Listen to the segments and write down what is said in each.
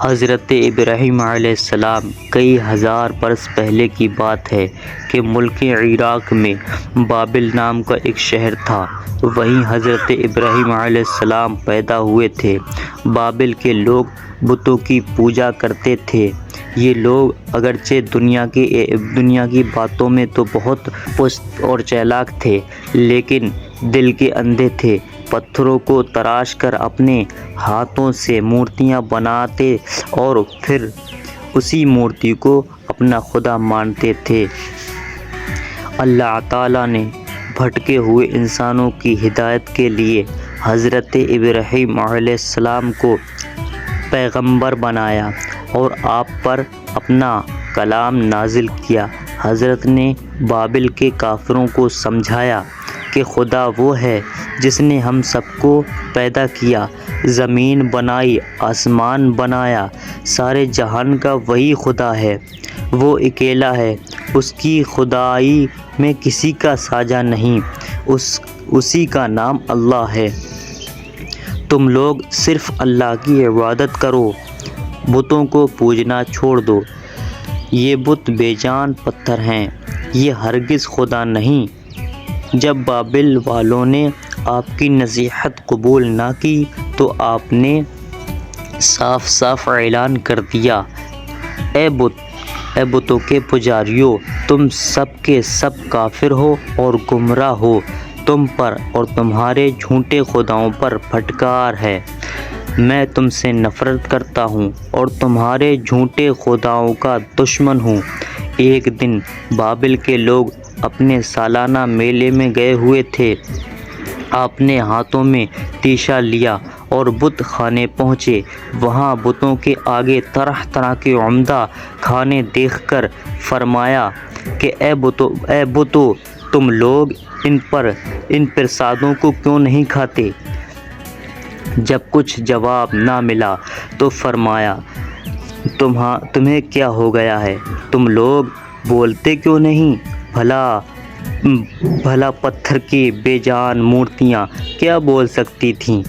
حضرت ابراہیم علیہ السلام کئی ہزار برس پہلے کی بات ہے کہ ملک عراق میں بابل نام کا ایک شہر تھا۔ وہیں حضرت ابراہیم علیہ السلام پیدا ہوئے تھے۔ بابل کے لوگ بتوں کی پوجا کرتے تھے۔ یہ لوگ اگرچہ دنیا کی باتوں میں تو بہت پست اور چالاک تھے، لیکن دل کے اندھے تھے۔ پتھروں کو تراش کر اپنے ہاتھوں سے مورتیاں بناتے اور پھر اسی مورتی کو اپنا خدا مانتے تھے۔ اللہ تعالیٰ نے بھٹکے ہوئے انسانوں کی ہدایت کے لیے حضرت ابراہیم علیہ السلام کو پیغمبر بنایا اور آپ پر اپنا کلام نازل کیا۔ حضرت نے بابل کے کافروں کو سمجھایا کہ خدا وہ ہے جس نے ہم سب کو پیدا کیا، زمین بنائی، آسمان بنایا، سارے جہان کا وہی خدا ہے۔ وہ اکیلا ہے، اس کی خدائی میں کسی کا ساجھا نہیں، اسی کا نام اللہ ہے۔ تم لوگ صرف اللہ کی عبادت کرو، بتوں کو پوجنا چھوڑ دو۔ یہ بت بے جان پتھر ہیں، یہ ہرگز خدا نہیں۔ جب بابل والوں نے آپ کی نصیحت قبول نہ کی تو آپ نے صاف صاف اعلان کر دیا، اے بتوں کے پجاریوں، تم سب کے سب کافر ہو اور گمراہ ہو، تم پر اور تمہارے جھوٹے خداؤں پر پھٹکار ہے۔ میں تم سے نفرت کرتا ہوں اور تمہارے جھوٹے خداؤں کا دشمن ہوں۔ ایک دن بابل کے لوگ اپنے سالانہ میلے میں گئے ہوئے تھے۔ آپ نے ہاتھوں میں تیشہ لیا اور بت خانے پہنچے۔ وہاں بتوں کے آگے طرح طرح کے عمدہ کھانے دیکھ کر فرمایا کہ اے بتوں، تم لوگ ان پرسادوں کو کیوں نہیں کھاتے؟ جب کچھ جواب نہ ملا تو فرمایا، تمہیں کیا ہو گیا ہے؟ تم لوگ بولتے کیوں نہیں؟ بھلا پتھر کی بے جان مورتیاں کیا بول سکتی تھیں؟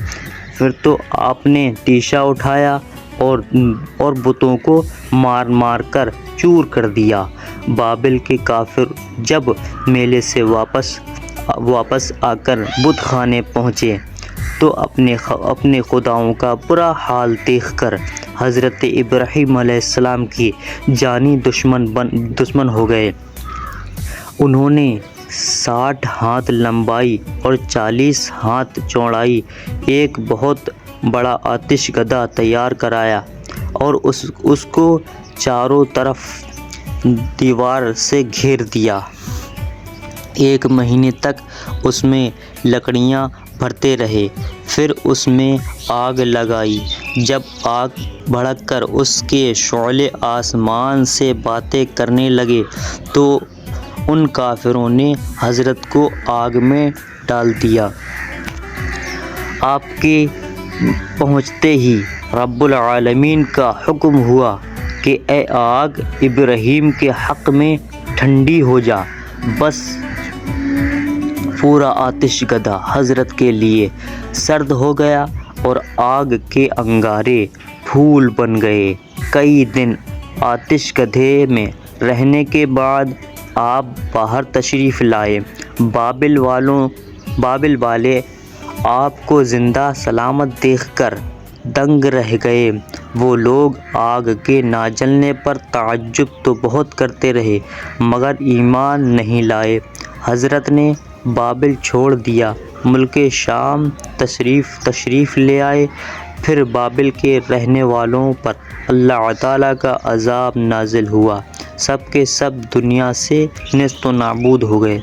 پھر تو آپ نے تیشہ اٹھایا اور بتوں کو مار مار کر چور کر دیا۔ بابل کے کافر جب میلے سے واپس آ کر بت خانے پہنچے تو اپنے خداؤں کا برا حال دیکھ کر حضرت ابراہیم علیہ السلام کی جانی دشمن ہو گئے۔ انہوں نے 60 ہاتھ لمبائی اور 40 ہاتھ چوڑائی ایک بہت بڑا آتش گدھا تیار کرایا اور اس کو چاروں طرف دیوار سے گھیر دیا۔ 1 مہینے تک اس میں لکڑیاں بھرتے رہے، پھر اس میں آگ لگائی۔ جب آگ بھڑک کر اس کے شعلے آسمان سے باتیں کرنے لگے تو ان کافروں نے حضرت کو آگ میں ڈال دیا۔ آپ کے پہنچتے ہی رب العالمین کا حکم ہوا کہ اے آگ، ابراہیم کے حق میں ٹھنڈی ہو جا۔ بس پورا آتش گدھا حضرت کے لیے سرد ہو گیا اور آگ کے انگارے پھول بن گئے۔ کئی دن آتش گدھے میں رہنے کے بعد آپ باہر تشریف لائے۔ بابل والے آپ کو زندہ سلامت دیکھ کر دنگ رہ گئے۔ وہ لوگ آگ کے نہ جلنے پر تعجب تو بہت کرتے رہے مگر ایمان نہیں لائے۔ حضرت نے بابل چھوڑ دیا، ملک شام تشریف لے آئے۔ پھر بابل کے رہنے والوں پر اللہ تعالیٰ کا عذاب نازل ہوا، سب کے سب دنیا سے نیست و نابود ہو گئے۔